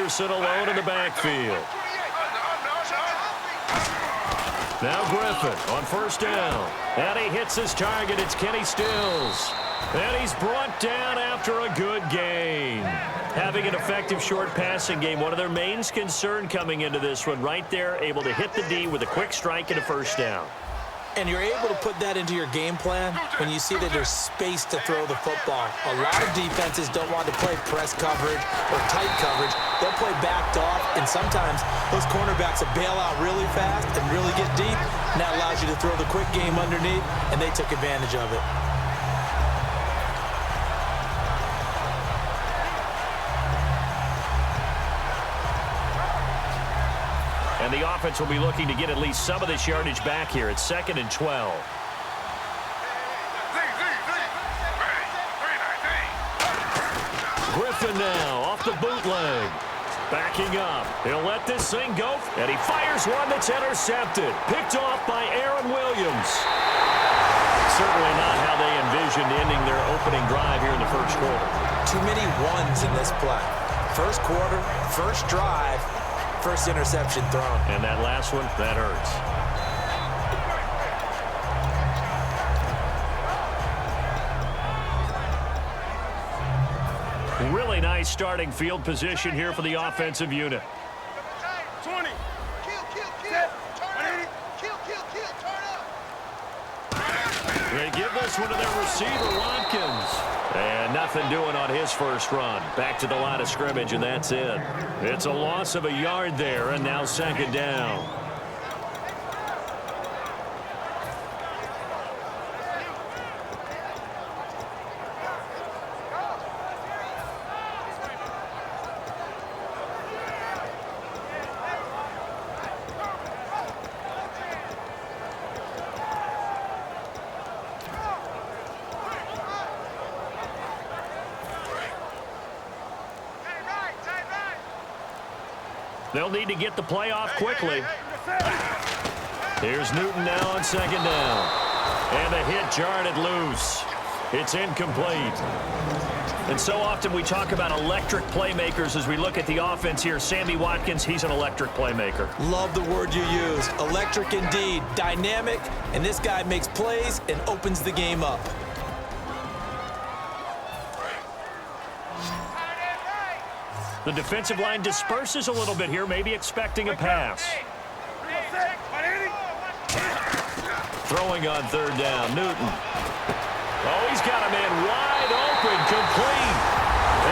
Peterson alone in the backfield. Now Griffin on first down. And he hits his target. It's Kenny Stills. And he's brought down after a good gain. Having an effective short passing game, one of their main concern coming into this one, right there, able to hit the D with a quick strike and a first down. And you're able to put that into your game plan when you see that there's space to throw the football. A lot of defenses don't want to play press coverage or tight coverage. They'll play backed off, and sometimes those cornerbacks will bail out really fast and really get deep, and that allows you to throw the quick game underneath, and they took advantage of it. And the offense will be looking to get at least some of this yardage back here. It's 2nd and 12. Griffin now off the bootleg. Backing up. He'll let this thing go. And he fires one that's intercepted. Picked off by Aaron Williams. Certainly not how they envisioned ending their opening drive here in the first quarter. Too many ones in this play. First quarter, first drive. First interception thrown. And that last one, that hurts. Really nice starting field position here for the offensive unit. 20. They give this one to their receiver, Watkins. And nothing doing on his first run. Back to the line of scrimmage, and that's it. It's a loss of a yard there, and now 2nd down. They'll need to get the play off quickly. Here's Newton now on 2nd down. And the hit jarred it loose. It's incomplete. And so often we talk about electric playmakers as we look at the offense here. Sammy Watkins, he's an electric playmaker. Love the word you use. Electric indeed. Dynamic. And this guy makes plays and opens the game up. The defensive line disperses a little bit here, maybe expecting a pass. Throwing on 3rd down, Newton. Oh, he's got a man wide open, complete.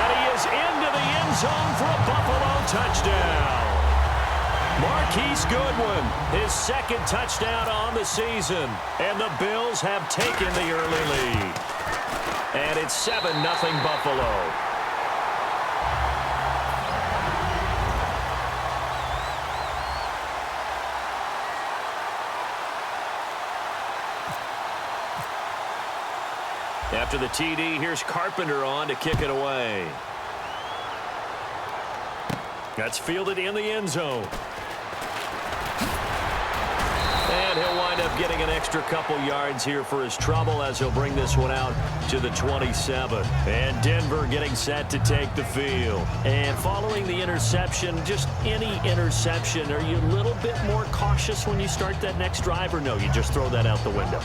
And he is into the end zone for a Buffalo touchdown. Marquise Goodwin, his 2nd touchdown on the season. And the Bills have taken the early lead. And it's 7-0 Buffalo. After the TD, here's Carpenter on to kick it away. That's fielded in the end zone. And he'll wind up getting an extra couple yards here for his trouble as he'll bring this one out to the 27. And Denver getting set to take the field. And following the interception, just any interception, are you a little bit more cautious when you start that next drive, or no, you just throw that out the window?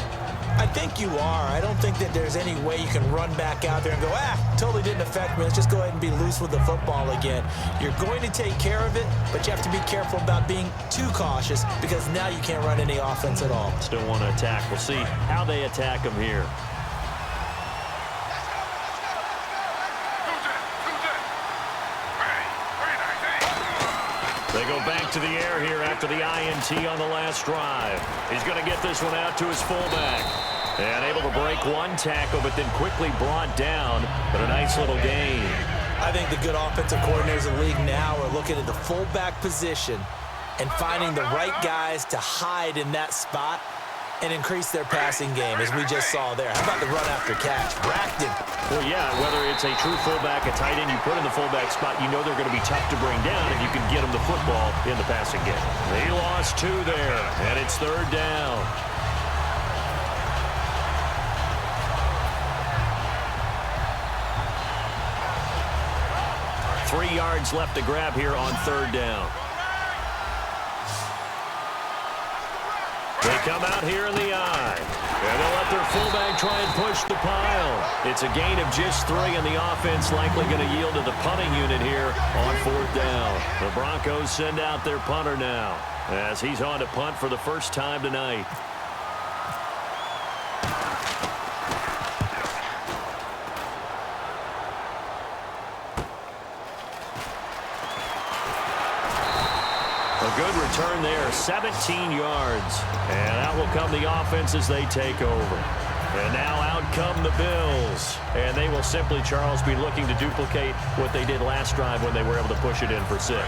I think you are. I don't think that there's any way you can run back out there and go, totally didn't affect me. Let's just go ahead and be loose with the football again. You're going to take care of it, but you have to be careful about being too cautious because now you can't run any offense at all. Still want to attack. We'll see how they attack him here. They go back to the air here after the INT on the last drive. He's going to get this one out to his fullback. And able to break one tackle, but then quickly brought down. But a nice little gain. I think the good offensive coordinators in the league now are looking at the fullback position and finding the right guys to hide in that spot and increase their passing game, as we just saw there. How about the run after catch? Racked him. Well, yeah, whether it's a true fullback, a tight end you put in the fullback spot, you know they're going to be tough to bring down if you can get them the football in the passing game. They lost 2 there, and it's 3rd down. 3 yards left to grab here on 3rd down. They come out here in the eye. And they'll let their fullback try and push the pile. It's a gain of just 3, and the offense likely going to yield to the punting unit here on 4th down. The Broncos send out their punter now as he's on to punt for the first time tonight. A good return there, 17 yards. And out will come the offense as they take over. And now out come the Bills. And they will simply, Charles, be looking to duplicate what they did last drive when they were able to push it in for 6.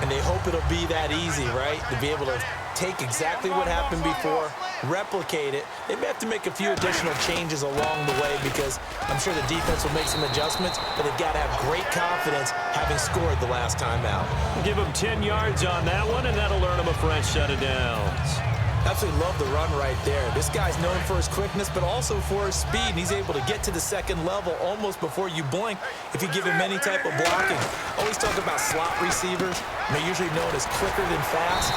And they hope it'll be that easy, right? To be able to take exactly what happened before, replicate it. They may have to make a few additional changes along the way because I'm sure the defense will make some adjustments, but they've got to have great confidence having scored the last time out. Give them 10 yards on that one, and that'll earn them a fresh set of downs. Absolutely love the run right there. This guy's known for his quickness, but also for his speed, and he's able to get to the second level almost before you blink if you give him any type of blocking. Always talk about slot receivers. They're usually known as quicker than fast.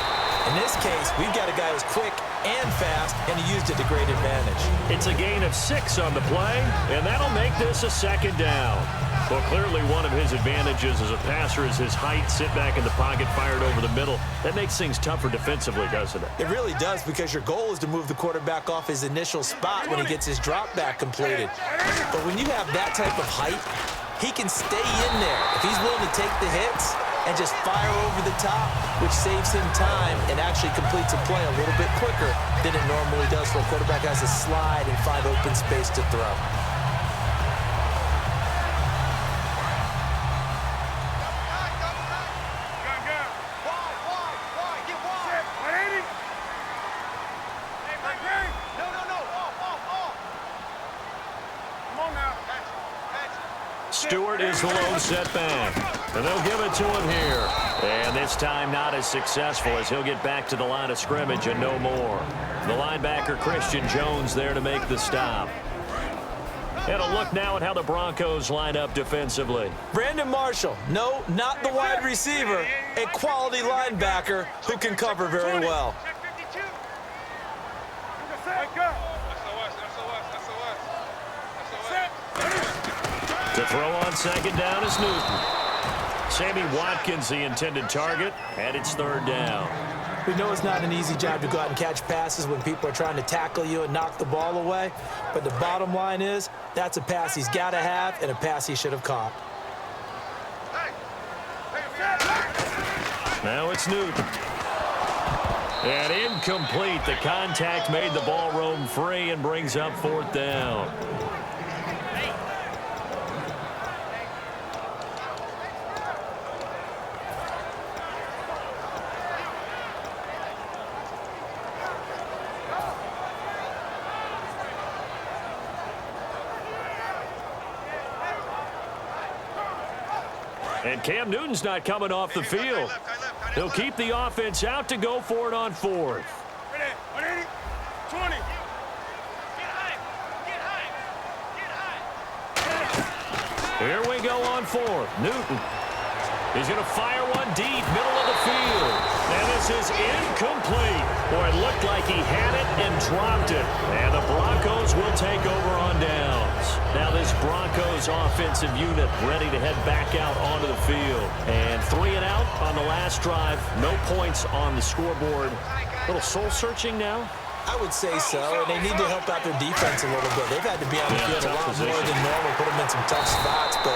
In this case, we've got a guy who's quick and fast, and he used it to great advantage. It's a gain of 6 on the play, and that'll make this a 2nd down. Well, clearly one of his advantages as a passer is his height, sit back in the pocket, fired over the middle. That makes things tougher defensively, doesn't it? It really does, because your goal is to move the quarterback off his initial spot when he gets his drop back completed. But when you have that type of height, he can stay in there. If he's willing to take the hits and just fire over the top, which saves him time and actually completes a play a little bit quicker than it normally does for a quarterback who has to slide and find open space to throw. Stewart is the lone setback, and they'll give it to him here. And this time not as successful as he'll get back to the line of scrimmage and no more. The linebacker, Christian Jones, there to make the stop. And a look now at how the Broncos line up defensively. Brandon Marshall, no, not the wide receiver, a quality linebacker who can cover very well. To throw on 2nd down is Newton. Sammy Watkins, the intended target, and it's 3rd down. We know it's not an easy job to go out and catch passes when people are trying to tackle you and knock the ball away, but the bottom line is that's a pass he's got to have and a pass he should have caught. Now it's Newton. And incomplete. The contact made the ball roam free and brings up 4th down. And Cam Newton's not coming off the field. He'll keep the offense out to go for it on 4th. 180, 20. Here we go on 4th. Newton. He's going to fire one deep, middle of the field. And this is incomplete. Boy, it looked like he had it and dropped it. And the Broncos will take over on downs. Now this Broncos offensive unit ready to head back out onto the field. And 3 and out on the last drive. No points on the scoreboard. A little soul-searching now. I would say so, and they need to help out their defense a little bit. They've had to be on the field a lot more than normal, put them in some tough spots, but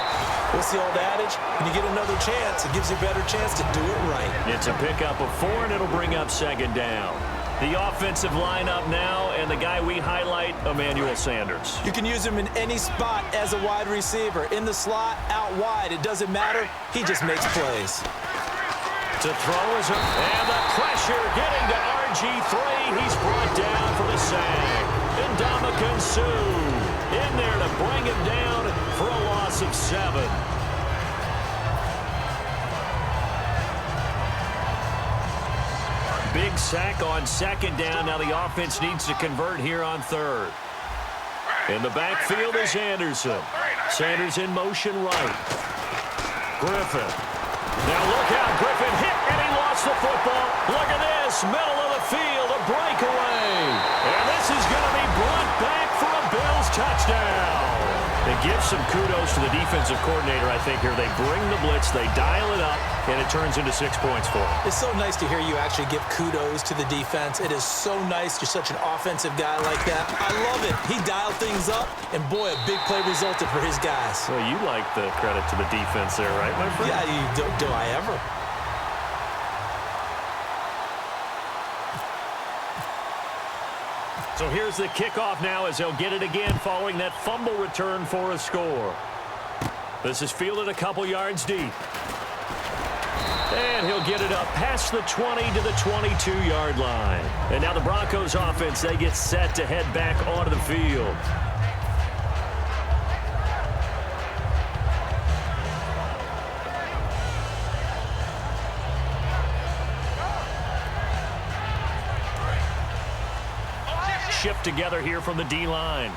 what's the old adage? When you get another chance, it gives you a better chance to do it right. It's a pickup of 4, and it'll bring up 2nd down. The offensive lineup now, and the guy we highlight, Emmanuel Sanders. You can use him in any spot as a wide receiver. In the slot, out wide, it doesn't matter. He just makes plays. To throw is up, and the pressure getting to Gxfl. He's brought down for the sack. And Ndamukong Suh in there to bring him down for a loss of 7. Big sack on 2nd down. Now the offense needs to convert here on 3rd. In the backfield is Anderson. Sanders in motion right. Griffin. Now look out. Griffin hit, and he lost the football. Look at this. Middle of the field, a breakaway. And this is going to be brought back for a Bills touchdown. They give some kudos to the defensive coordinator, I think, here. They bring the blitz, they dial it up, and it turns into 6 points for them. It's so nice to hear you actually give kudos to the defense. It is so nice. You're such an offensive guy like that. I love it. He dialed things up, and boy, a big play resulted for his guys. Well, you like the credit to the defense there, right, my friend? Yeah, do I ever? So here's the kickoff now as they'll get it again following that fumble return for a score. This is fielded a couple yards deep. And he'll get it up past the 20 to the 22-yard line. And now the Broncos offense, they get set to head back onto the field. Shift together here from the D-line.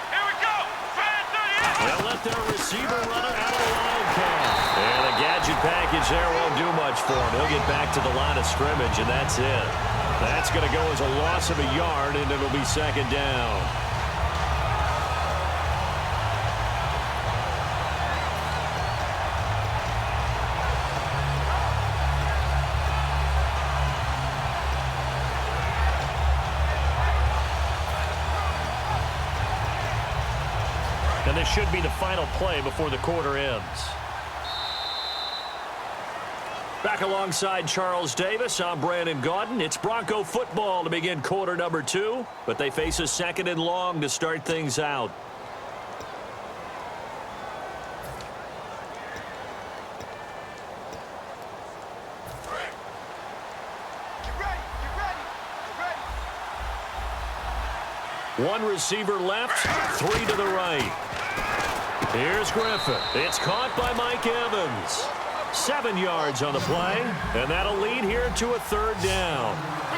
Here we go. They'll let their receiver runner out of the wildcat. And the gadget package there won't do much for him. He'll get back to the line of scrimmage, and that's it. That's going to go as a loss of a yard, and it'll be second down. And this should be the final play before the quarter ends. Back alongside Charles Davis, I'm Brandon Gaudin. It's Bronco football to begin quarter number 2, but they face a second and long to start things out. One receiver left, 3 to the right. Here's Griffin. It's caught by Mike Evans. 7 yards on the play, and that'll lead here to a third down.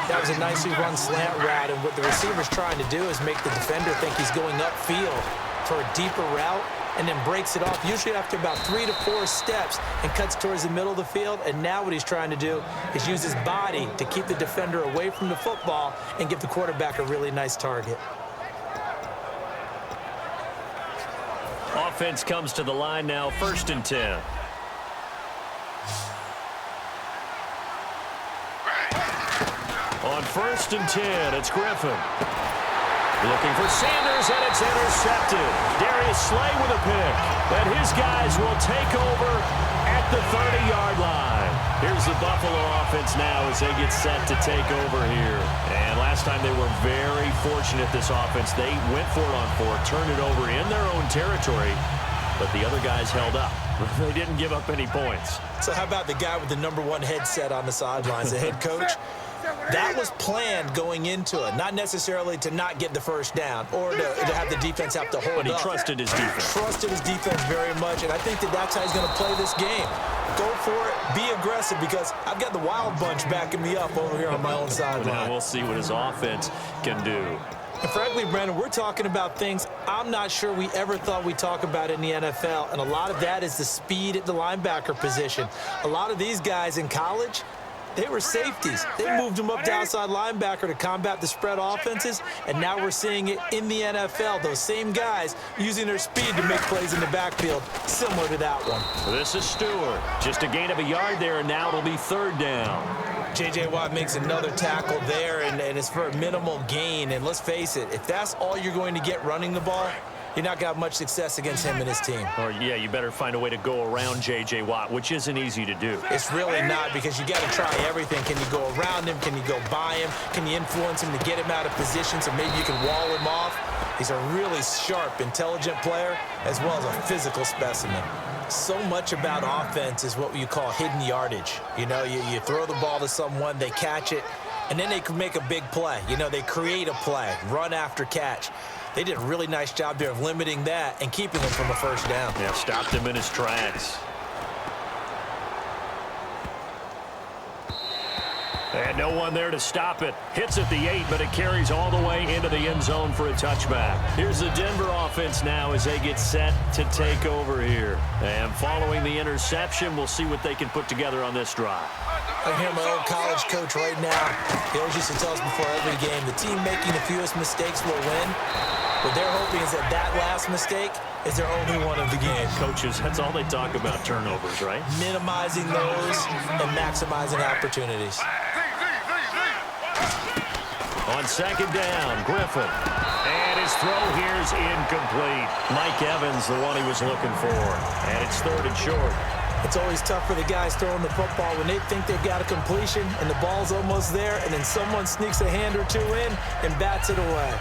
That was a nicely run slant route, and what the receiver's trying to do is make the defender think he's going upfield for a deeper route, and then breaks it off, usually after about 3 to 4 steps, and cuts towards the middle of the field. And now what he's trying to do is use his body to keep the defender away from the football and give the quarterback a really nice target. Offense comes to the line now, 1st and 10. On 1st and 10, it's Griffin. Looking for Sanders, and it's intercepted. Darius Slay with a pick. And his guys will take over at the 30-yard line. Here's the Buffalo offense now as they get set to take over here. And last time they were very fortunate, this offense. They went for it on 4, turned it over in their own territory, but the other guys held up. They didn't give up any points. So how about the guy with the #1 headset on the sidelines, the head coach? That was planned going into it, not necessarily to not get the first down or to have the defense have to hold up. But he trusted his defense. Trusted his defense very much, and I think that's how he's going to play this game. Go for it, be aggressive, because I've got the wild bunch backing me up over here on my own sideline. Now we'll see what his offense can do. And frankly, Brandon, we're talking about things I'm not sure we ever thought we'd talk about in the NFL, and a lot of that is the speed at the linebacker position. A lot of these guys in college, they were safeties. They moved them up to outside linebacker to combat the spread offenses, and now we're seeing it in the NFL. Those same guys using their speed to make plays in the backfield, similar to that one. This is Stewart. Just a gain of a yard there, and now it'll be 3rd down. J.J. Watt makes another tackle there, and it's for a minimal gain. And let's face it, if that's all you're going to get running the ball, you're not going to have much success against him and his team. Or, yeah, you better find a way to go around J.J. Watt, which isn't easy to do. It's really not, because you got to try everything. Can you go around him? Can you go by him? Can you influence him to get him out of position so maybe you can wall him off? He's a really sharp, intelligent player, as well as a physical specimen. So much about offense is what you call hidden yardage. You know, you throw the ball to someone, they catch it, and then they can make a big play. You know, they create a play, run after catch. They did a really nice job there of limiting that and keeping him from a first down. Yeah, stopped him in his tracks. And no one there to stop it. Hits at the 8, but it carries all the way into the end zone for a touchback. Here's the Denver offense now as they get set to take over here. And following the interception, we'll see what they can put together on this drive. I can hear my old college coach right now. He always used to tell us before every game, the team making the fewest mistakes will win. What they're hoping is that that last mistake is their only one of the game. Coaches, that's all they talk about, turnovers, right? Minimizing those and maximizing opportunities. On second down, Griffin. And his throw here is incomplete. Mike Evans, the one he was looking for. And it's 3rd and short. It's always tough for the guys throwing the football when they think they've got a completion and the ball's almost there, and then someone sneaks a hand or two in and bats it away.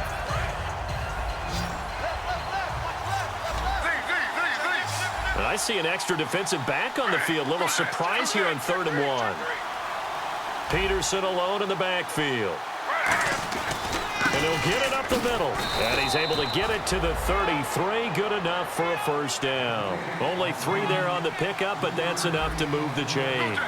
And I see an extra defensive back on the field. Little surprise here on 3rd and 1. Peterson alone in the backfield. And he'll get it up the middle. And he's able to get it to the 33. Good enough for a first down. Only 3 there on the pickup, but that's enough to move the chains.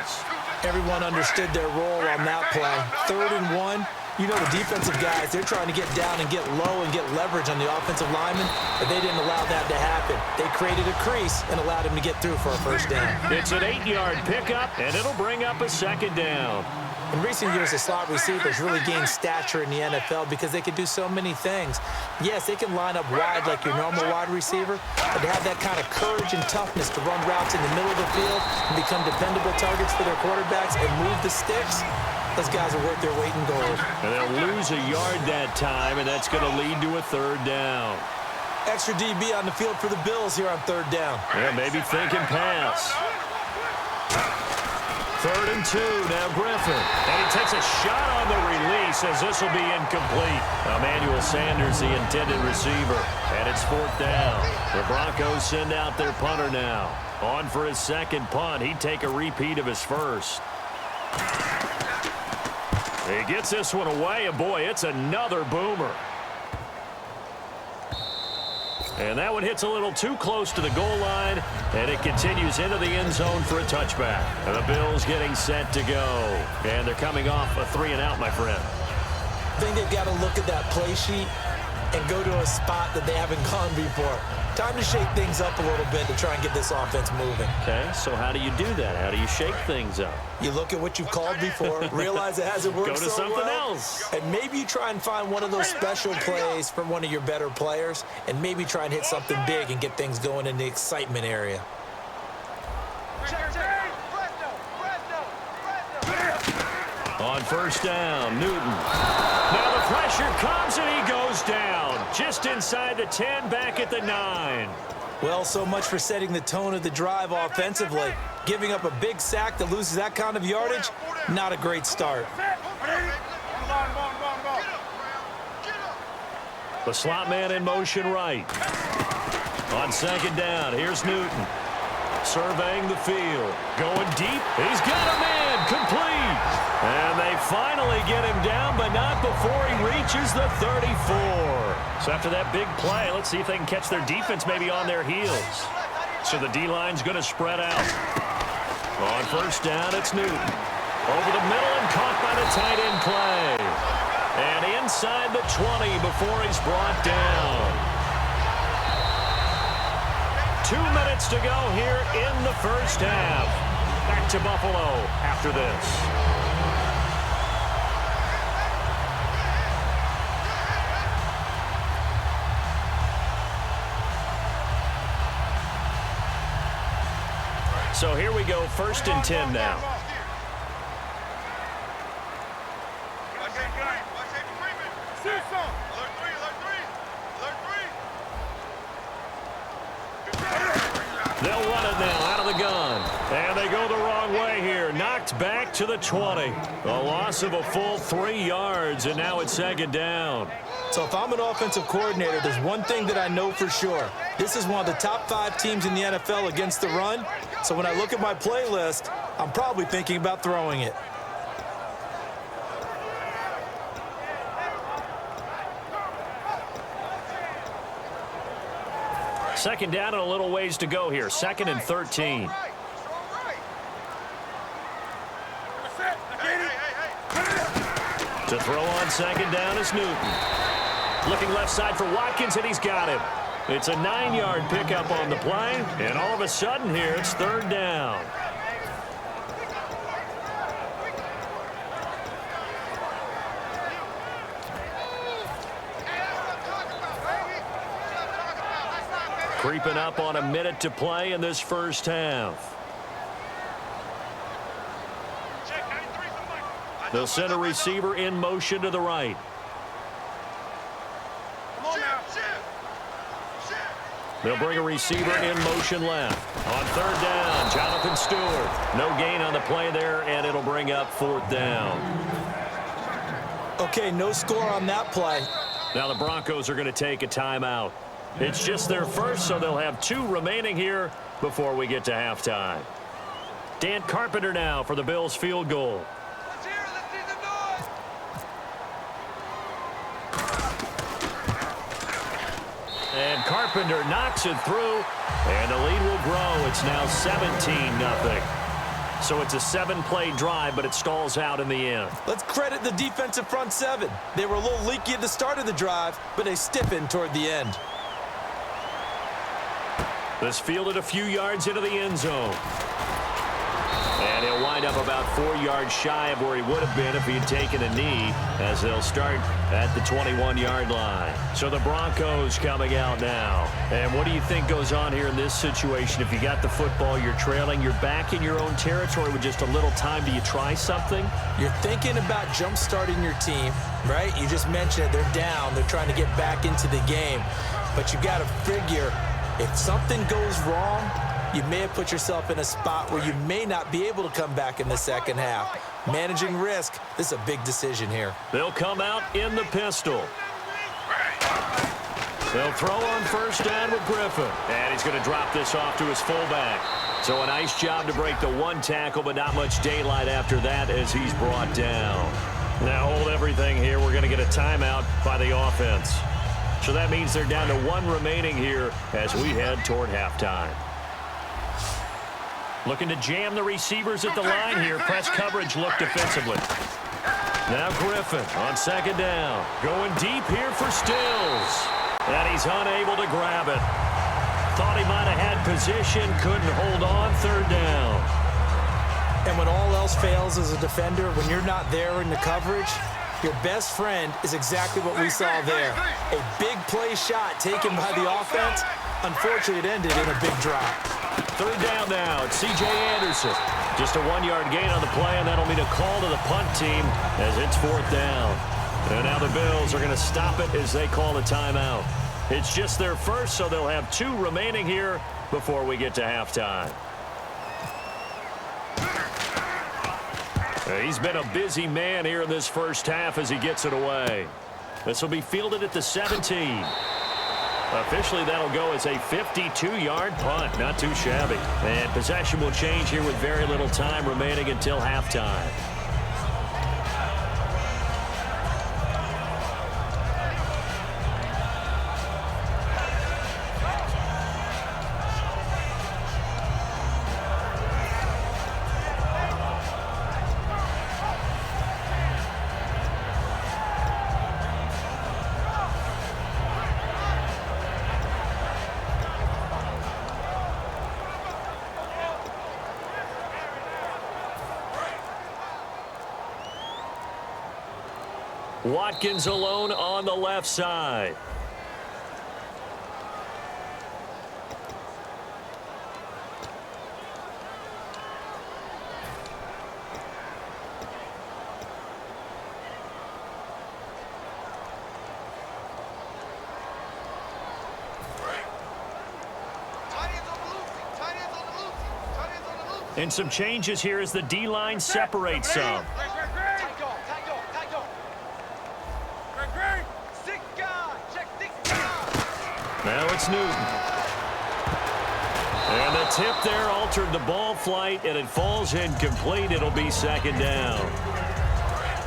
Everyone understood their role on that play. 3rd and 1. You know the defensive guys, they're trying to get down and get low and get leverage on the offensive lineman, but they didn't allow that to happen. They created a crease and allowed him to get through for a first down. It's an 8-yard pickup, and it'll bring up a second down. In recent years, the slot receivers really gained stature in the NFL because they can do so many things. Yes, they can line up wide like your normal wide receiver, but to have that kind of courage and toughness to run routes in the middle of the field and become dependable targets for their quarterbacks and move the sticks, those guys are worth their weight in gold. And they'll lose a yard that time, and that's going to lead to a 3rd down. Extra DB on the field for the Bills here on 3rd down. Yeah, maybe thinking pass. 3rd and 2, now Griffin. And he takes a shot on the release as this will be incomplete. Emmanuel Sanders, the intended receiver. And it's 4th down. The Broncos send out their punter now. On for his second punt. He'd take a repeat of his first. He gets this one away, and boy, it's another boomer. And that one hits a little too close to the goal line, and it continues into the end zone for a touchback. And the Bills getting set to go. And they're coming off a 3-and-out, my friend. I think they've got to look at that play sheet and go to a spot that they haven't gone before. Time to shake things up a little bit to try and get this offense moving. Okay, so how do you do that? How do you shake things up? You look at what you've called before, realize it hasn't worked Go to so something well, else. and maybe you try and find one of those special plays from one of your better players, and maybe try and hit something big and get things going in the excitement area. On first down, Newton. Now the pressure comes, and he goes down. Just inside the 10, back at the 9. Well, so much for setting the tone of the drive offensively. Giving up a big sack that loses that kind of yardage, not a great start. The slot man in motion right. On second down, here's Newton. Surveying the field. Going deep. He's got a man. Complete. And they finally get him down, but not before he reaches the 34. So after that big play, let's see if they can catch their defense maybe on their heels. So the D-line's going to spread out. On first down, it's Newton. Over the middle and caught by the tight end play. And inside the 20 before he's brought down. 2 minutes to go here in the first half. Back to Buffalo after this. So here we go, 1st and 10 now. They'll run it now out of the gun. And they go the wrong way here. Knocked back to the 20. A loss of a full 3 yards, and now it's 2nd down. So if I'm an offensive coordinator, there's one thing that I know for sure. This is one of the top 5 teams in the NFL against the run. So when I look at my playlist, I'm probably thinking about throwing it. Second down and a little ways to go here. 2nd and 13. To throw on second down is Newton. Looking left side for Watkins, and he's got him. It's a 9-yard pickup on the play, and all of a sudden here, it's third down. Creeping up on a minute to play in this first half. They'll send a receiver in motion to the right. They'll bring a receiver in motion left. On third down, Jonathan Stewart. No gain on the play there, and it'll bring up fourth down. Okay, no score on that play. Now the Broncos are going to take a timeout. It's just their first, so they'll have 2 remaining here before we get to halftime. Dan Carpenter now for the Bills field goal. And Carpenter knocks it through, and the lead will grow. It's now 17-0. So it's a 7-play drive, but it stalls out in the end. Let's credit the defensive front 7. They were a little leaky at the start of the drive, but they stiffened toward the end. This fielded a few yards into the end zone. And he'll wind up about 4 yards shy of where he would have been if he had taken a knee, as they'll start at the 21-yard line. So the Broncos coming out now. And what do you think goes on here in this situation? If you got the football, you're trailing, you're back in your own territory with just a little time. Do you try something? You're thinking about jump-starting your team, right? You just mentioned it. They're down. They're trying to get back into the game. But you got to figure, if something goes wrong, you may have put yourself in a spot where you may not be able to come back in the second half. Managing risk, this is a big decision here. They'll come out in the pistol. They'll throw on first down with Griffin. And he's going to drop this off to his fullback. So a nice job to break the 1 tackle, but not much daylight after that as he's brought down. Now hold everything here. We're going to get a timeout by the offense. So that means they're down to 1 remaining here as we head toward halftime. Looking to jam the receivers at the line here. Press coverage look defensively. Now Griffin on second down. Going deep here for Stills. And he's unable to grab it. Thought he might have had position. Couldn't hold on. Third down. And when all else fails as a defender, when you're not there in the coverage, your best friend is exactly what we saw there. A big play shot taken by the offense. Unfortunately, it ended in a big drop. Third down now. It's C.J. Anderson. Just a 1-yard gain on the play, and that'll mean a call to the punt team as it's fourth down. And now the Bills are going to stop it as they call a timeout. It's just their first, so they'll have 2 remaining here before we get to halftime. He's been a busy man here in this first half as he gets it away. This will be fielded at the 17. Officially, that'll go as a 52-yard punt. Not too shabby. And possession will change here with very little time remaining until halftime. Watkins alone on the left side. And some changes here as the D-line separates some. Now it's Newton. And the tip there altered the ball flight, and it falls incomplete. It'll be second down.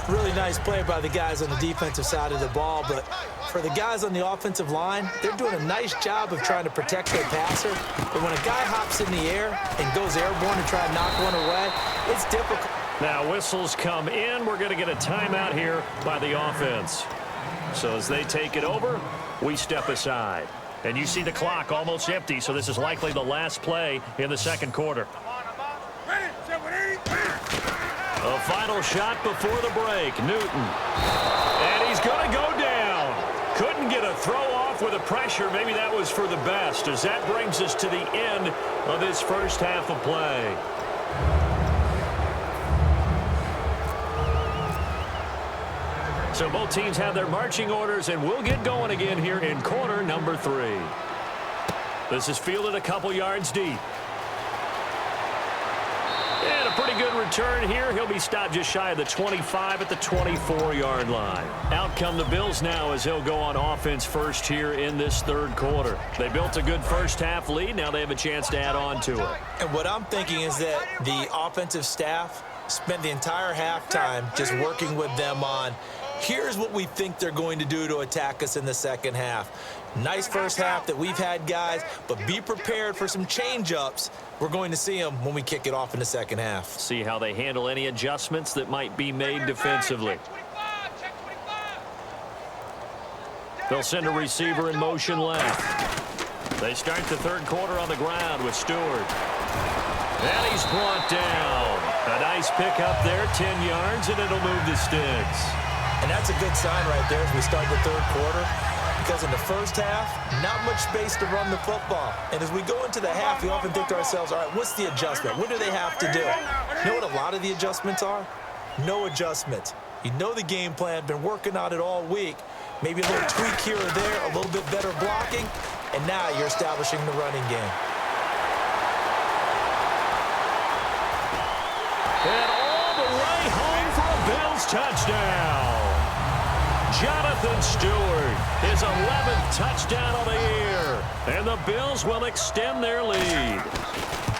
Really nice play by the guys on the defensive side of the ball, but for the guys on the offensive line, they're doing a nice job of trying to protect their passer. But when a guy hops in the air and goes airborne to try and knock one away, it's difficult. Now whistles come in. We're going to get a timeout here by the offense. So as they take it over, we step aside. And you see the clock almost empty, so this is likely the last play in the second quarter. A final shot before the break. Newton. And he's going to go down. Couldn't get a throw off with the pressure. Maybe that was for the best, as that brings us to the end of this first half of play. So both teams have their marching orders, and we'll get going again here in quarter number 3. This is fielded a couple yards deep. And a pretty good return here. He'll be stopped just shy of the 25 at the 24-yard line. Out come the Bills now as they'll go on offense first here in this third quarter. They built a good first-half lead. Now they have a chance to add on to it. And what I'm thinking is that the offensive staff spent the entire halftime just working with them on, here's what we think they're going to do to attack us in the second half. Nice first half that we've had, guys, but be prepared for some change-ups. We're going to see them when we kick it off in the second half. See how they handle any adjustments that might be made defensively. They'll send a receiver in motion left. They start the third quarter on the ground with Stewart. And he's brought down. A nice pickup there, 10 yards, and it'll move the sticks. And that's a good sign right there as we start the third quarter, because in the first half, not much space to run the football. And as we go into the half, we often think to ourselves, all right, what's the adjustment? What do they have to do? You know what a lot of the adjustments are? No adjustments. You know the game plan, been working on it all week. Maybe a little tweak here or there, a little bit better blocking, and now you're establishing the running game. And all the way home for a Bills touchdown. Jonathan Stewart, his 11th touchdown of the year. And the Bills will extend their lead.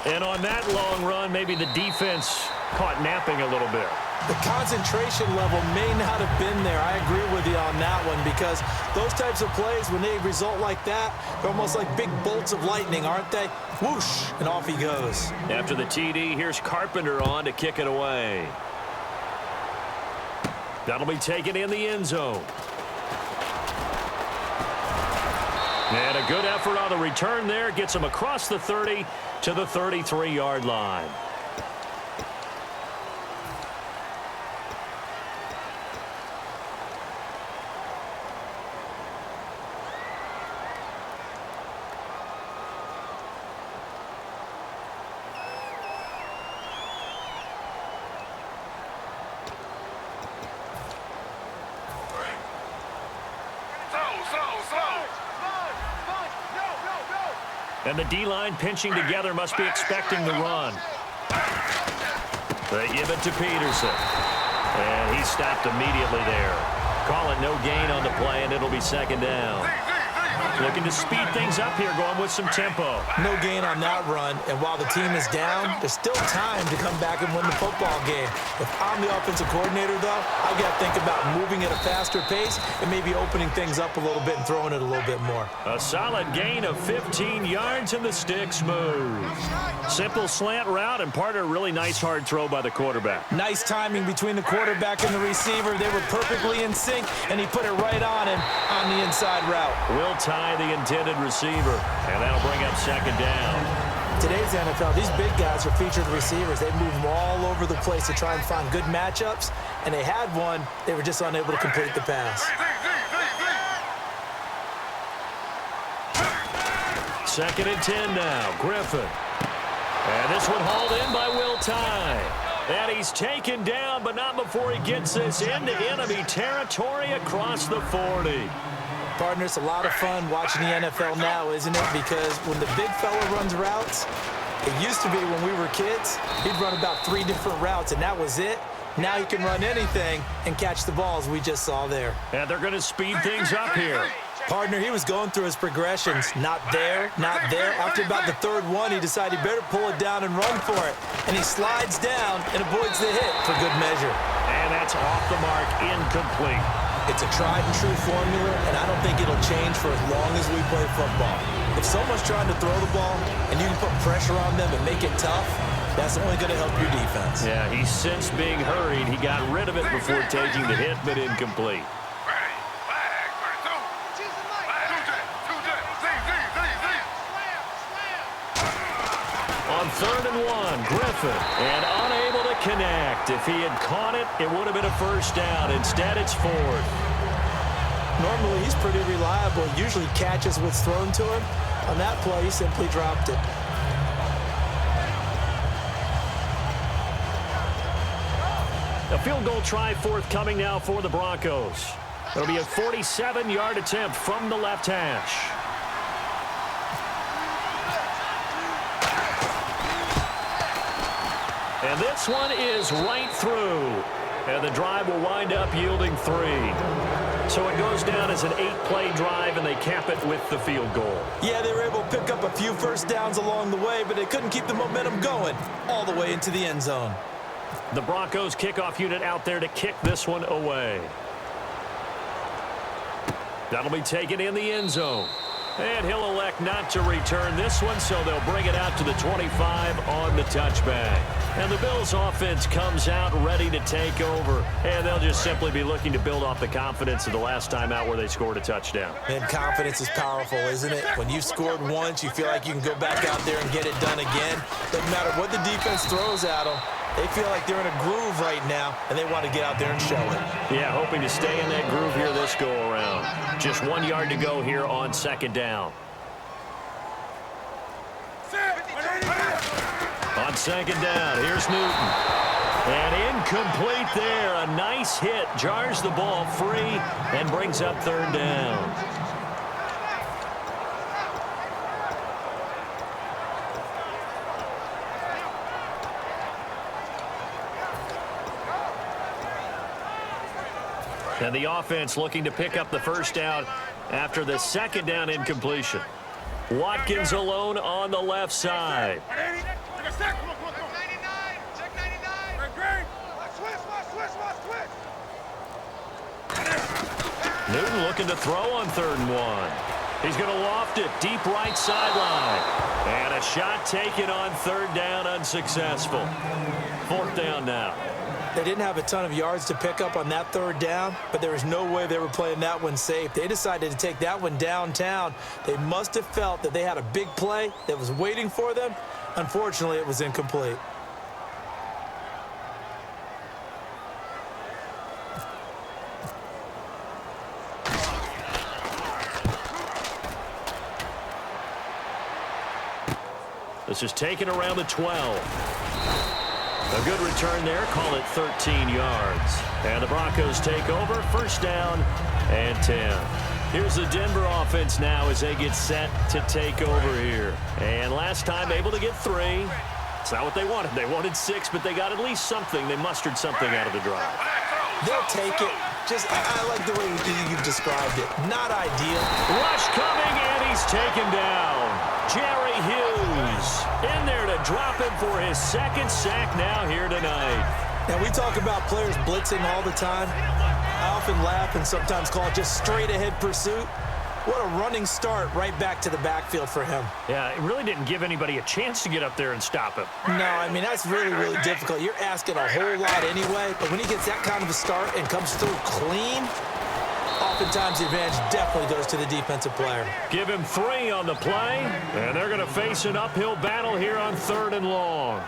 And on that long run, maybe the defense caught napping a little bit. The concentration level may not have been there. I agree with you on that one, because those types of plays, when they result like that, they're almost like big bolts of lightning, aren't they? Whoosh, and off he goes. After the TD, here's Carpenter on to kick it away. That'll be taken in the end zone. And a good effort on the return there. Gets him across the 30 to the 33-yard line. And the D-line pinching together, must be expecting the run. They give it to Peterson. And he's stopped immediately there. Call it no gain on the play, and it'll be second down. Looking to speed things up here, going with some tempo. No gain on that run, and while the team is down, there's still time to come back and win the football game. If I'm the offensive coordinator, though, I've got to think about moving at a faster pace and maybe opening things up a little bit and throwing it a little bit more. A solid gain of 15 yards, and the sticks move. Simple slant route, and part of a really nice hard throw by the quarterback. Nice timing between the quarterback and the receiver. They were perfectly in sync, and he put it right on him on the inside route. Will tie the intended receiver, and that'll bring up second down. Today's NFL, these big guys are featured receivers. They move them all over the place to try and find good matchups, and they had one. They were just unable to complete the pass. Second and 10 now. Griffin. And this one hauled in by Will Tye. And he's taken down, but not before he gets this into enemy territory across the 40. Partner, it's a lot of fun watching the NFL now, isn't it? Because when the big fella runs routes, it used to be when we were kids, he'd run about 3 different routes, and that was it. Now he can run anything and catch the balls we just saw there. And they're going to speed things up here. Partner, he was going through his progressions. Not there, not there. After about the third one, he decided he better pull it down and run for it. And he slides down and avoids the hit for good measure. And that's off the mark, incomplete. It's a tried-and-true formula, and I don't think it'll change for as long as we play football. If someone's trying to throw the ball and you can put pressure on them and make it tough, That's only going to help your defense. Yeah, he's since being hurried. He got rid of it before taking the hit, but incomplete. On 3rd and 1, Griffin, and unable to connect. If he had caught it, it would have been a first down. Instead, it's 4th. Normally, he's pretty reliable. Usually catches what's thrown to him. On that play, he simply dropped it. A field goal try forthcoming now for the Broncos. It'll be a 47-yard attempt from the left hash. And this one is right through. And the drive will wind up yielding 3. So it goes down as an 8-play drive, and they cap it with the field goal. Yeah, they were able to pick up a few first downs along the way, but they couldn't keep the momentum going all the way into the end zone. The Broncos kickoff unit out there to kick this one away. That'll be taken in the end zone. And he'll elect not to return this one, so they'll bring it out to the 25 on the touchback. And the Bills' offense comes out ready to take over. And they'll just simply be looking to build off the confidence of the last time out where they scored a touchdown. And confidence is powerful, isn't it? When you've scored once, you feel like you can go back out there and get it done again. Doesn't matter what the defense throws at them. They feel like they're in a groove right now, and they want to get out there and show it. Yeah, hoping to stay in that groove here this go-around. Just 1 yard to go here on 2nd down. On 2nd down, here's Newton. And incomplete there. A nice hit. Jars the ball free and brings up 3rd down. And the offense looking to pick up the first down after the 2nd down incompletion. Watkins alone on the left side. Newton looking to throw on 3rd and 1. He's going to loft it deep right sideline. And a shot taken on 3rd down, unsuccessful. 4th down now. They didn't have a ton of yards to pick up on that 3rd down, but there was no way they were playing that one safe. They decided to take that one downtown. They must have felt that they had a big play that was waiting for them. Unfortunately, it was incomplete. This is taken around the 12. A good return there. Call it 13 yards. And the Broncos take over. 1st down and 10. Here's the Denver offense now as they get set to take over here. And last time able to get 3. It's not what they wanted. They wanted 6, but they got at least something. They mustered something out of the drive. They'll take it. I like the way you've described it. Not ideal. Rush coming, and he's taken down. Jerry Hughes in there to drop him for his 2nd sack now here tonight. Now, we talk about players blitzing all the time. I often laugh and sometimes call it just straight-ahead pursuit. What a running start right back to the backfield for him. Yeah, it really didn't give anybody a chance to get up there and stop him. No, I mean, that's really, really difficult. You're asking a whole lot anyway, but when he gets that kind of a start and comes through clean, oftentimes the advantage definitely goes to the defensive player. Give him 3 on the play, and they're going to face an uphill battle here on 3rd and long.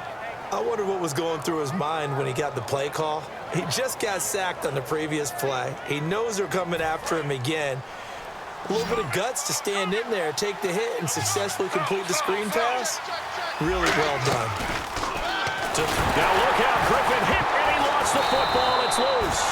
I wonder what was going through his mind when he got the play call. He just got sacked on the previous play. He knows they're coming after him again. A little bit of guts to stand in there, take the hit, and successfully complete the screen pass. Really well done. Now look out, Griffin hit, and he lost the football. It's loose.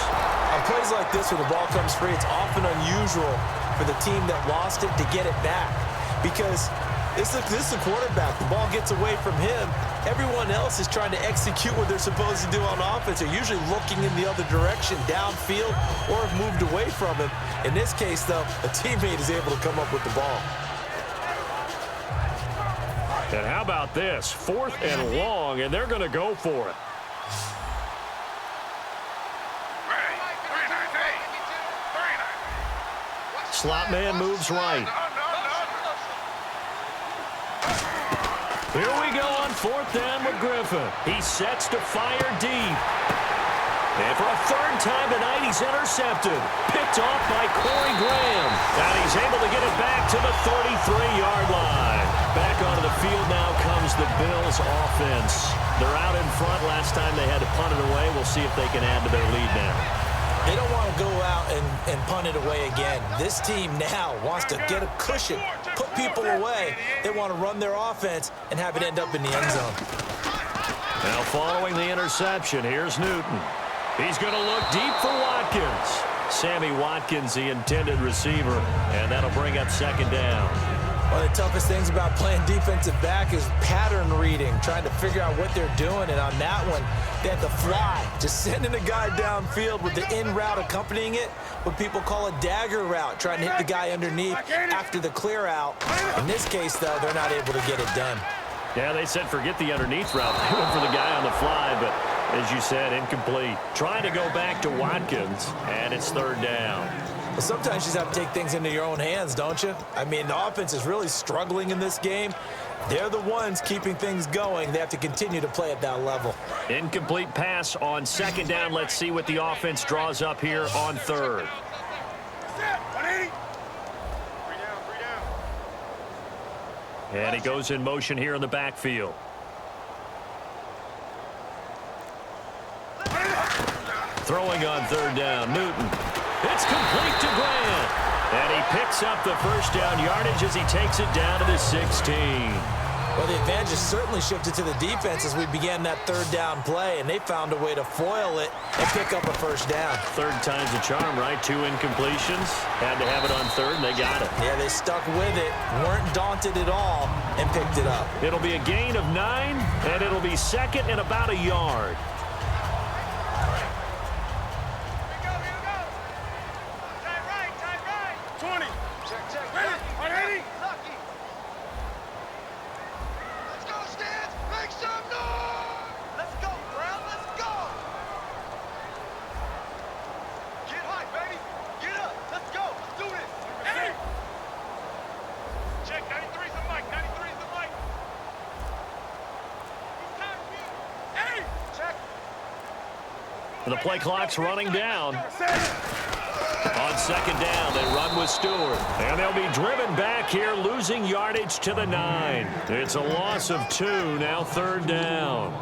On plays like this where the ball comes free, it's often unusual for the team that lost it to get it back. Because this is the quarterback. The ball gets away from him. Everyone else is trying to execute what they're supposed to do on offense. They're usually looking in the other direction, downfield, or have moved away from him. In this case, though, a teammate is able to come up with the ball. And how about this? 4th and long, and they're going to go for it. Slot man moves right. Here we go on fourth down with Griffin. He sets to fire deep. And for a third time tonight, he's intercepted. Picked off by Corey Graham. And he's able to get it back to the 33-yard line. Back onto the field now comes the Bills offense. They're out in front. Last time they had to punt it away. We'll see if they can add to their lead now. They don't want to go out and punt it away again. This team now wants to get a cushion, put people away. They want to run their offense and have it end up in the end zone. Now following the interception, here's Newton. He's going to look deep for Watkins. Sammy Watkins, the intended receiver, and that'll bring up second down. One of the toughest things about playing defensive back is pattern reading, trying to figure out what they're doing. And on that one, they had to fly, just sending a guy downfield with the in route accompanying it, what people call a dagger route, trying to hit the guy underneath after the clear out. In this case, though, they're not able to get it done. Yeah, they said forget the underneath route. They went for the guy on the fly, but as you said, incomplete. Trying to go back to Watkins, and it's third down. Well, sometimes you just have to take things into your own hands, don't you? I mean, the offense is really struggling in this game. They're the ones keeping things going. They have to continue to play at that level. Incomplete pass on second down. Let's see what the offense draws up here on third. And he goes in motion here in the backfield. Throwing on third down, Newton. It's complete to Grant. And he picks up the first down yardage as he takes it down to the 16. Well, the advantage has certainly shifted to the defense as we began that third down play, and they found a way to foil it and pick up a first down. Third time's a charm, right? 2 incompletions. Had to have it on third, and they got it. Yeah, they stuck with it, weren't daunted at all, and picked it up. It'll be a gain of 9, and it'll be second and about a yard. The play clock's running down. On second down, they run with Stewart. And they'll be driven back here, losing yardage to the 9. It's a loss of 2, now third down.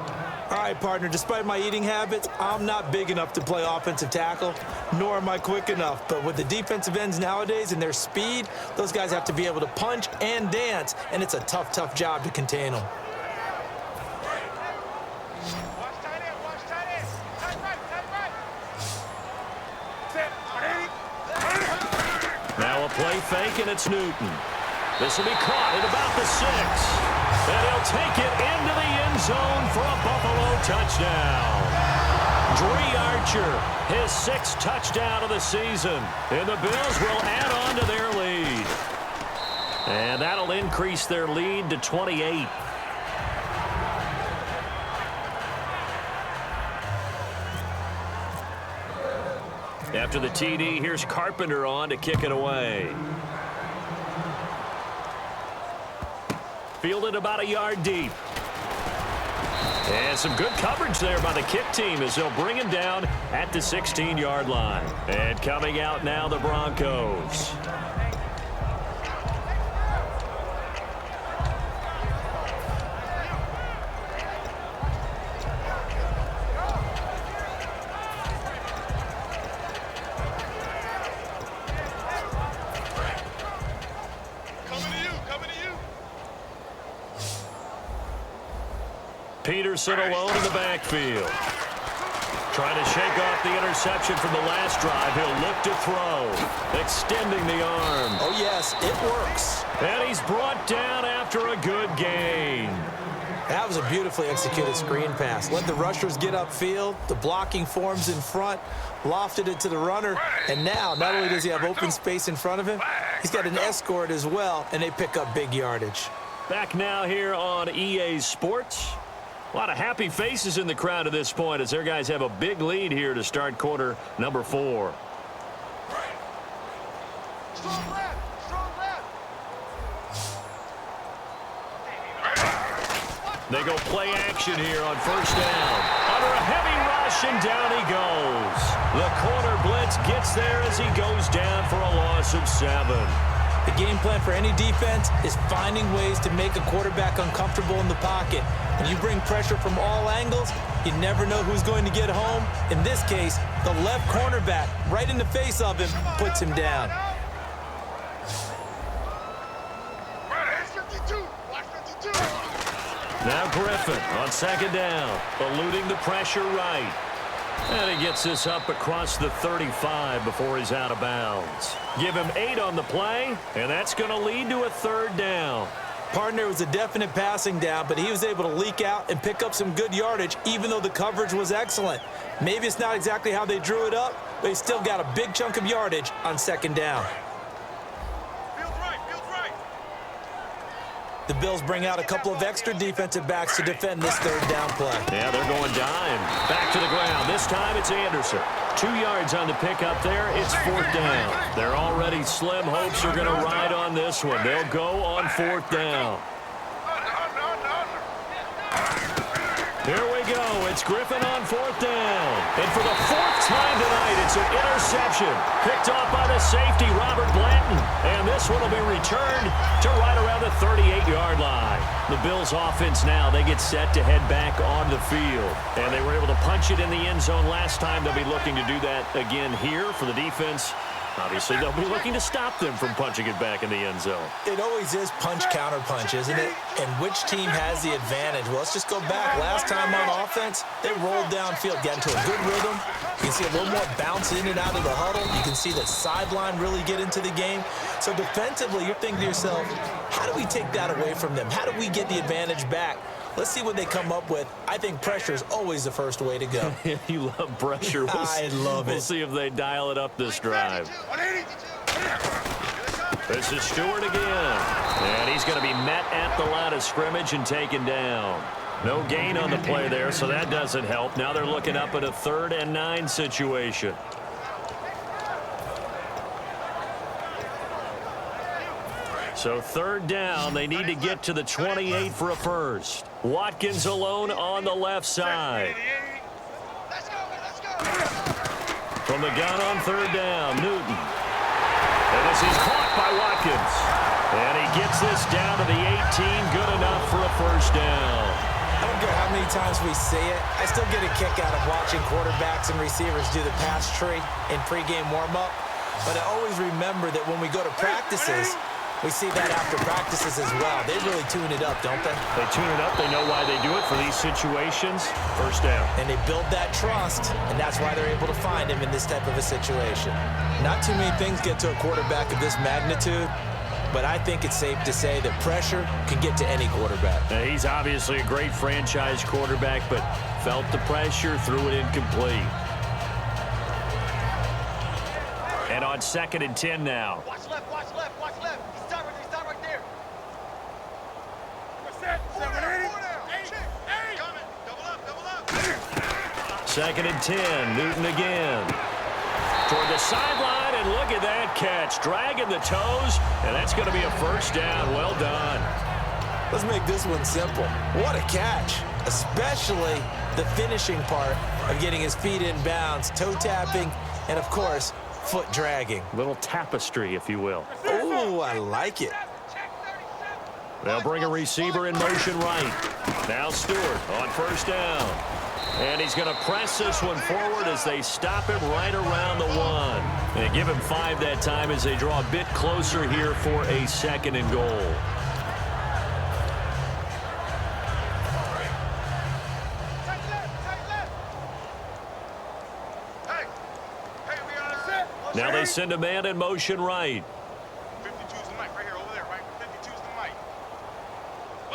All right, partner, despite my eating habits, I'm not big enough to play offensive tackle, nor am I quick enough. But with the defensive ends nowadays and their speed, those guys have to be able to punch and dance, and it's a tough, tough job to contain them. Now a play fake, and it's Newton. This will be caught at about the 6. And he'll take it into the end zone for a Buffalo touchdown. Dree Archer, his 6th touchdown of the season. And the Bills will add on to their lead. And that'll increase their lead to 28. After the TD, here's Carpenter on to kick it away. Fielded about a yard deep. And some good coverage there by the kick team as they'll bring him down at the 16-yard line. And coming out now, the Broncos. Peterson alone in the backfield. Trying to shake off the interception from the last drive. He'll look to throw. Extending the arm. Oh, yes, it works. And he's brought down after a good gain. That was a beautifully executed screen pass. Let the rushers get upfield. The blocking forms in front. Lofted it to the runner. And now, not only does he have open space in front of him, he's got an escort as well, and they pick up big yardage. Back now here on EA Sports. A lot of happy faces in the crowd at this point as their guys have a big lead here to start quarter number 4. Strong left. Strong left. They go play action here on first down. Under a heavy rush, and down he goes. The corner blitz gets there as he goes down for a loss of 7. The game plan for any defense is finding ways to make a quarterback uncomfortable in the pocket. When you bring pressure from all angles, you never know who's going to get home. In this case, the left cornerback, right in the face of him, puts him down. Now Griffin on second down, eluding the pressure right. And he gets this up across the 35 before he's out of bounds. Give him 8 on the play, and that's going to lead to a third down. Partner was a definite passing down, but he was able to leak out and pick up some good yardage, even though the coverage was excellent. Maybe it's not exactly how they drew it up, but he still got a big chunk of yardage on second down. The Bills bring out a couple of extra defensive backs to defend this third down play. Yeah, they're going dime. Back to the ground. This time it's Anderson. 2 yards on the pickup there. It's fourth down. Their already slim hopes are going to ride on this one. They'll go on fourth down. Here we go. It's Griffin on fourth down. And for the 4th time tonight, it's an interception. Picked off by the safety, Robert Blanton. And this one will be returned to right around the 38-yard line. The Bills offense now, they get set to head back on the field. And they were able to punch it in the end zone last time. They'll be looking to do that again here for the defense. Obviously, they'll be looking to stop them from punching it back in the end zone. It always is punch-counter-punch, isn't it? And which team has the advantage? Well, let's just go back. Last time on offense, they rolled downfield, got into a good rhythm. You can see a little more bounce in and out of the huddle. You can see the sideline really get into the game. So defensively, you're thinking to yourself, how do we take that away from them? How do we get the advantage back? Let's see what they come up with. I think pressure is always the first way to go. You love pressure. I love it. We'll see if they dial it up this drive. This is Stewart again. And he's going to be met at the line of scrimmage and taken down. No gain on the play there, so that doesn't help. Now they're looking up at a 3rd and 9 situation. So 3rd down, they need to get to the 28 for a first. Watkins alone on the left side. From the gun on 3rd down, Newton. And this is caught by Watkins. And he gets this down to the 18, good enough for a first down. I don't care how many times we see it. I still get a kick out of watching quarterbacks and receivers do the pass tree in pregame warm-up. But I always remember that when we go to practices, we see that after practices as well. They really tune it up, don't they? They tune it up. They know why they do it for these situations. First down. And they build that trust, and that's why they're able to find him in this type of a situation. Not too many things get to a quarterback of this magnitude, but I think it's safe to say that pressure can get to any quarterback. Now, he's obviously a great franchise quarterback, but felt the pressure, threw it incomplete. And on 2nd and 10 now. Watch left, watch left, watch left. Stop right there. What's that? 780. Double up. 2nd and 10, Newton again. Toward the sideline, and look at that catch. Dragging the toes, and that's going to be a first down. Well done. Let's make this one simple. What a catch, especially the finishing part of getting his feet in bounds, toe tapping, and, of course, foot dragging. Little tapestry, if you will. Oh, I like it. They'll bring a receiver in motion right. Now Stewart on first down. And he's going to press this one forward as they stop him right around the 1. And they give him 5 that time as they draw a bit closer here for a 2nd and goal. Now they send a man in motion right. 52's the mic right here, over there, right? 52's the mic.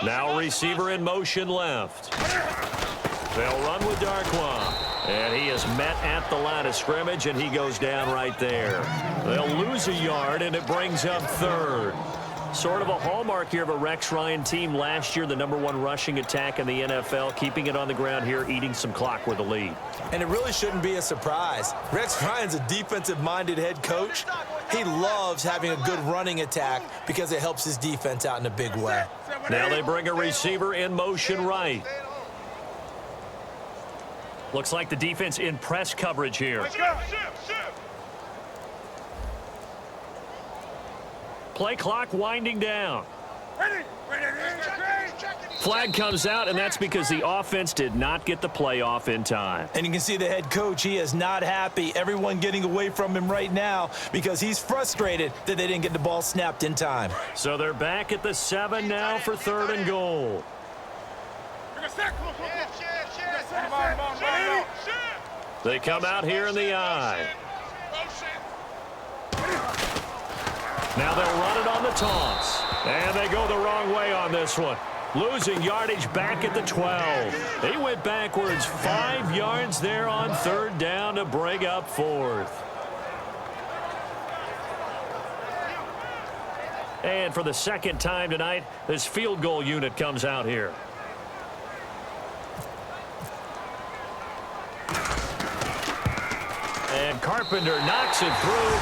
Now receiver in motion left. They'll run with Darkwa. And he is met at the line of scrimmage, and he goes down right there. They'll lose a yard, and it brings up 3rd. Sort of a hallmark here of a Rex Ryan team last year, the #1 rushing attack in the NFL, keeping it on the ground here, eating some clock with a lead. And it really shouldn't be a surprise. Rex Ryan's a defensive-minded head coach. He loves having a good running attack because it helps his defense out in a big way. Now they bring a receiver in motion right. Looks like the defense in press coverage here. Play clock winding down. Flag comes out, and that's because the offense did not get the play off in time. And you can see the head coach, he is not happy. Everyone getting away from him right now because he's frustrated that they didn't get the ball snapped in time. So they're back at the 7 now for 3rd and goal. They come out here in the I. Now they'll run it on the toss. And they go the wrong way on this one. Losing yardage back at the 12. They went backwards 5 yards there on 3rd down to bring up 4th. And for the 2nd time tonight, this field goal unit comes out here. And Carpenter knocks it through,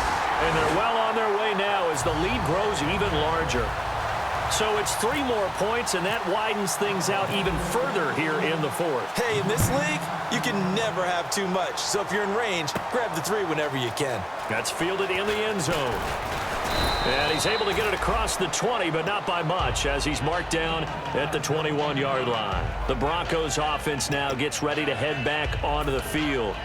and they're well on their way now as the lead grows even larger. So it's 3 more points, and that widens things out even further here in the 4th. Hey, in this league, you can never have too much. So if you're in range, grab the 3 whenever you can. That's fielded in the end zone. And he's able to get it across the 20, but not by much, as he's marked down at the 21-yard line. The Broncos offense now gets ready to head back onto the field.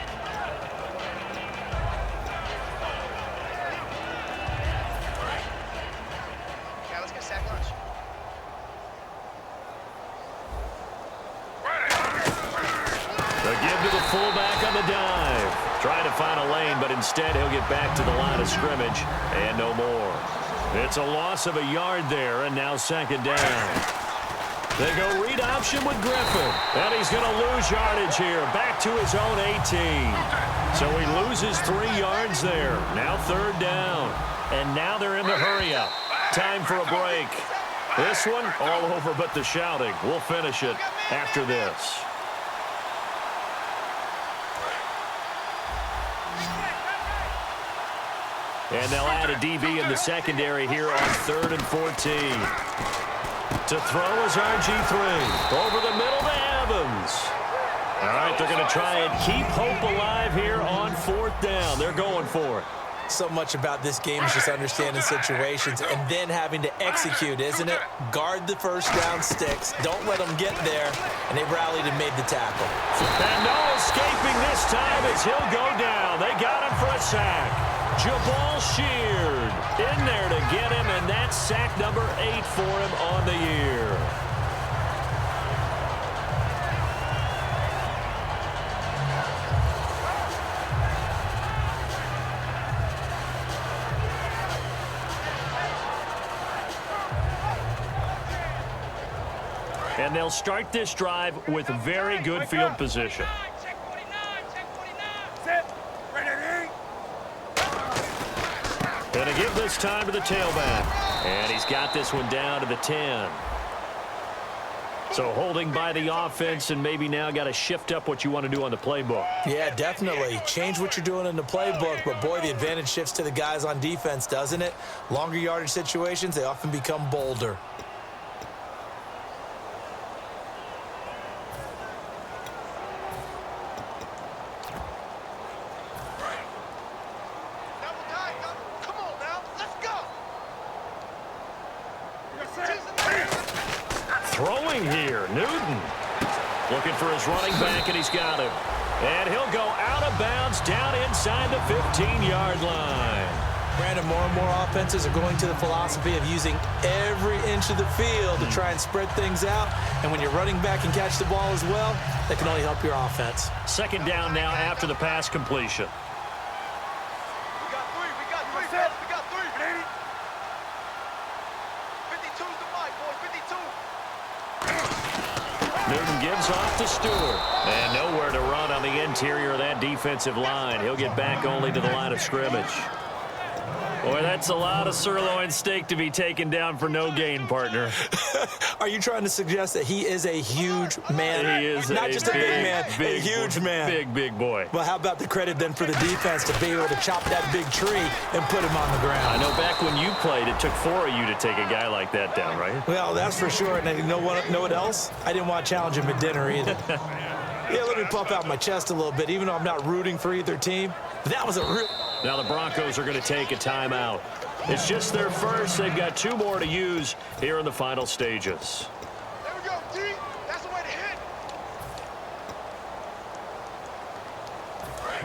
Fullback on the dive. Trying to find a lane, but instead he'll get back to the line of scrimmage and no more. It's a loss of a yard there, and now 2nd down. They go read option with Griffin, and he's going to lose yardage here. Back to his own 18. So he loses 3 yards there. Now 3rd down. And now they're in the hurry-up. Time for a break. This one all over but the shouting. We'll finish it after this. And they'll add a DB in the secondary here on 3rd and 14. To throw is RG3. Over the middle to Evans. All right, they're going to try and keep hope alive here on 4th down. They're going for it. So much about this game is just understanding situations and then having to execute, isn't it? Guard the first down sticks. Don't let them get there. And they rallied and made the tackle. And no escaping this time as he'll go down. They got him for a sack. Jabal Sheard in there to get him, and that's sack number 8 for him on the year. And they'll start this drive with very good field position. Going to give this time to the tailback. And he's got this one down to the 10. So holding by the offense, and maybe now got to shift up what you want to do on the playbook. Yeah, definitely. Change what you're doing in the playbook, but boy, the advantage shifts to the guys on defense, doesn't it? Longer yardage situations, they often become bolder. Throwing here, Newton. Looking for his running back, and he's got him. And he'll go out of bounds down inside the 15-yard line. Brandon, more and more offenses are going to the philosophy of using every inch of the field to try and spread things out. And when you're running back and catch the ball as well, that can only help your offense. 2nd down now after the pass completion. Newton gives off to Stewart. And nowhere to run on the interior of that defensive line. He'll get back only to the line of scrimmage. Boy, that's a lot of sirloin steak to be taken down for no gain, partner. Are you trying to suggest that he is a huge man? He is not just a big man, a huge man. Big boy. Well, how about the credit then for the defense to be able to chop that big tree and put him on the ground? I know back when you played, it took 4 of you to take a guy like that down, right? Well, that's for sure. And you know what else? I didn't want to challenge him at dinner either. Yeah, let me pump out my chest a little bit, even though I'm not rooting for either team. That was a real... Now the Broncos are going to take a timeout. It's just their first. They've got 2 more to use here in the final stages. There we go, D. That's the way to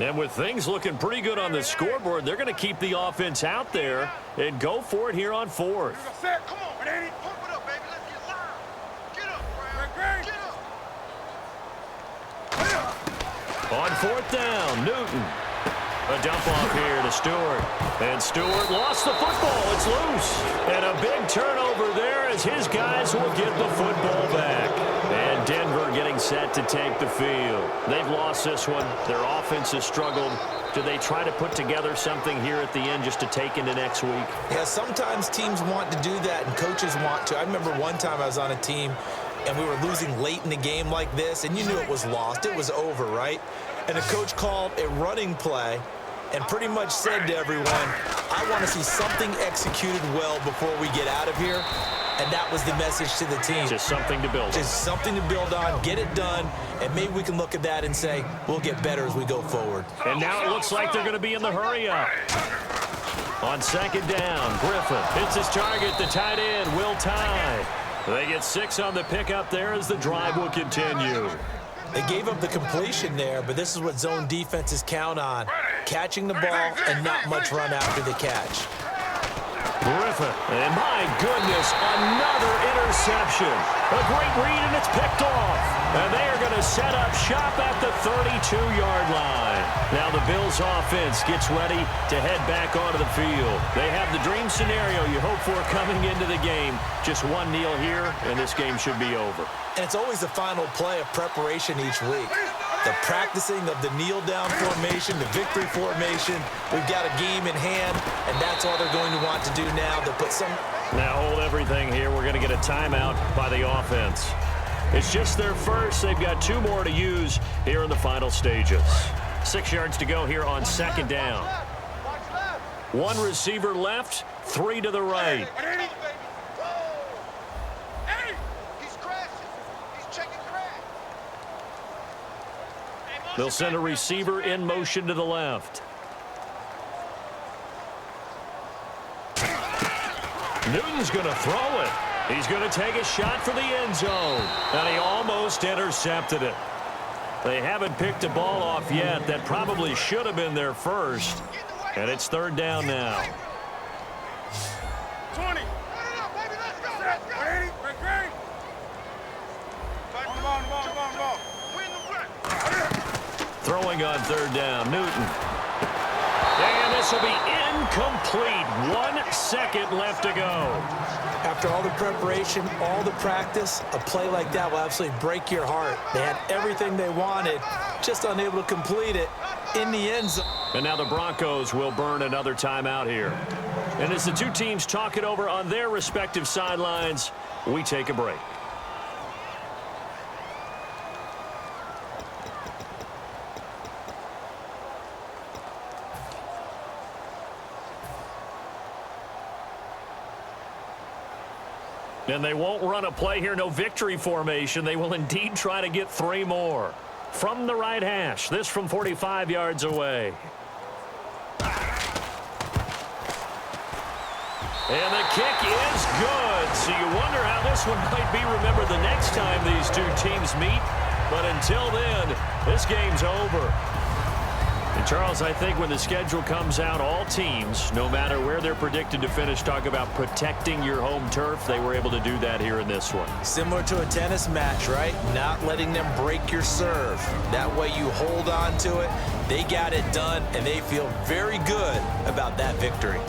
hit. And with things looking pretty good on the scoreboard, they're going to keep the offense out there and go for it here on 4th. Come on, Danny. Pump it up, baby. Let's get loud. Get up, Brown. Get up. On 4th down, Newton. A dump off here to Stewart. And Stewart lost the football. It's loose. And a big turnover there as his guys will get the football back. And Denver getting set to take the field. They've lost this one. Their offense has struggled. Do they try to put together something here at the end just to take into next week? Yeah, sometimes teams want to do that and coaches want to. I remember one time I was on a team and we were losing late in the game like this, and you knew it was lost. It was over, right? And the coach called a running play and pretty much said to everyone, I want to see something executed well before we get out of here. And that was the message to the team. Just something to build on. Just something to build on, get it done, and maybe we can look at that and say, we'll get better as we go forward. And now it looks like they're going to be in the hurry up. On 2nd down, Griffin hits his target, the tight end, Will Tye. They get 6 on the pickup there as the drive will continue. They gave up the completion there, but this is what zone defenses count on. Catching the ball and not much run after the catch. Griffin, and my goodness, another interception. A great read, and it's picked off. And they are going to set up shop at the 32-yard line. Now the Bills' offense gets ready to head back onto the field. They have the dream scenario you hope for coming into the game. Just one kneel here, and this game should be over. And it's always the final play of preparation each week. The practicing of the kneel-down formation, the victory formation. We've got a game in hand, and that's all they're going to want to do now. They'll put some... Now hold everything here. We're going to get a timeout by the offense. It's just their first. They've got 2 more to use here in the final stages. 6 yards to go here on 2nd down. 1 receiver left, 3 to the right. They'll send a receiver in motion to the left. Newton's going to throw it. He's going to take a shot for the end zone. And he almost intercepted it. They haven't picked a ball off yet. That probably should have been their first. And it's 3rd down now. 20. Throwing on 3rd down, Newton. And this will be incomplete. 1 second left to go. After all the preparation, all the practice, a play like that will absolutely break your heart. They had everything they wanted, just unable to complete it in the end zone. And now the Broncos will burn another timeout here. And as the 2 teams talk it over on their respective sidelines, we take a break. And they won't run a play here, no victory formation. They will indeed try to get 3 more. From the right hash, this from 45 yards away. And the kick is good. So you wonder how this one might be remembered the next time these 2 teams meet. But until then, this game's over. And Charles, I think when the schedule comes out, all teams, no matter where they're predicted to finish, talk about protecting your home turf. They were able to do that here in this one. Similar to a tennis match, right? Not letting them break your serve. That way you hold on to it. They got it done, and they feel very good about that victory.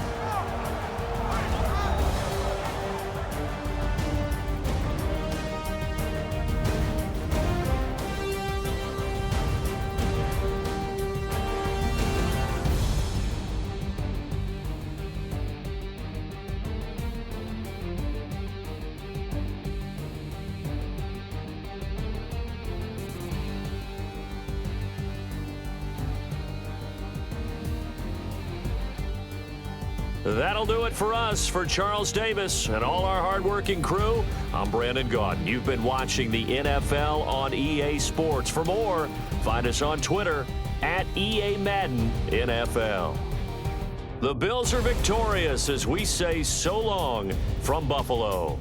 That'll do it for us. For Charles Davis and all our hardworking crew, I'm Brandon Gaudin. You've been watching the NFL on EA Sports. For more, find us on Twitter at EA Madden NFL. The Bills are victorious as we say so long from Buffalo.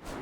All